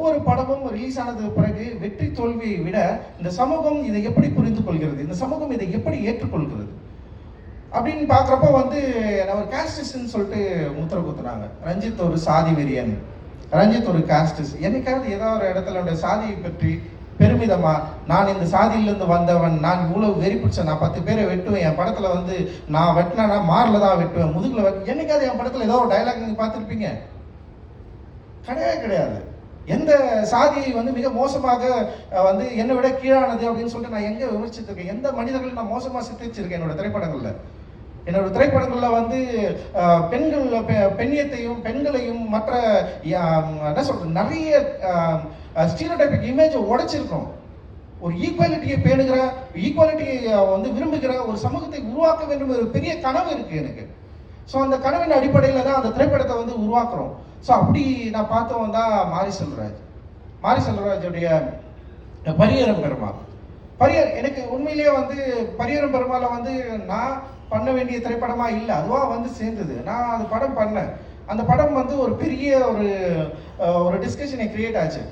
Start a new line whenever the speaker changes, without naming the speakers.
ஒவ்வொரு படமும் ரிலீஸ் ஆனது பிறகு வெற்றி தோல்வியை விட இந்த சமூகம் இதை எப்படி புரிந்து கொள்கிறது, இந்த சமூகம் இதை எப்படி ஏற்றுக்கொள்கிறது அப்படின்னு பார்க்குறப்போ வந்து ஒரு காஸ்டிஸ்ட்னு சொல்லிட்டு முத்திர குத்துனாங்க. ரஞ்சித் ஒரு சாதி வெறியன், ரஞ்சித் ஒரு காஸ்டிஸ்ட். என்னைக்காவது ஏதாவது ஒரு இடத்துல சாதியை பற்றி பெருமிதமா, நான் இந்த சாதியிலிருந்து வந்தவன், நான் இவ்வளவு வெறி பிடிச்சேன், நான் 10 பேரை வெட்டுவேன், என் படத்துல வந்து நான் வெட்டினா மாரில் தான் வெட்டுவேன், முதுகுல என்னைக்காவது என் படத்துல ஏதோ ஒரு டைலாக் நீங்க பார்த்துருப்பீங்க? கிடையவே கிடையாது. எந்த சாதியை வந்து மிக மோசமாக வந்து என்னை விட கீழானது அப்படின்னு சொல்லிட்டு நான் எங்க விமர்சித்திருக்கேன்? எந்த மனிதர்களை நான் மோசமா சித்தரிச்சிருக்கேன் என்னோட திரைப்படங்கள்ல? என்னோட திரைப்படங்கள்ல வந்து பெண்கள் பெண்ணியத்தையும் பெண்களையும் மற்ற என்ன சொல்றது நிறைய ஸ்டீரியோடைபிக் இமேஜை உடைச்சிருக்கோம். ஒரு ஈக்குவாலிட்டியை பேணுகிற, ஈக்குவாலிட்டியை வந்து விரும்புகிற ஒரு சமூகத்தை உருவாக்க வேண்டும் ஒரு பெரிய கனவு இருக்கு எனக்கு. ஸோ அந்த கனவின் அடிப்படையில் தான் அந்த திரைப்படத்தை வந்து உருவாக்குறோம். ஸோ அப்படி நான் பார்த்தவன் தான் மாரி செல்வராஜ். மாரி செல்வராஜுடைய பரியேறும் பெருமாள். எனக்கு உண்மையிலேயே வந்து பரியேறும் பெருமாளை வந்து நான் பண்ண வேண்டிய திரைப்படமா இல்லை, அதுவா வந்து சேர்ந்தது. நான் அது படம் பண்ணேன். அந்த படம் வந்து ஒரு பெரிய ஒரு டிஸ்கஷனை கிரியேட் ஆச்சு.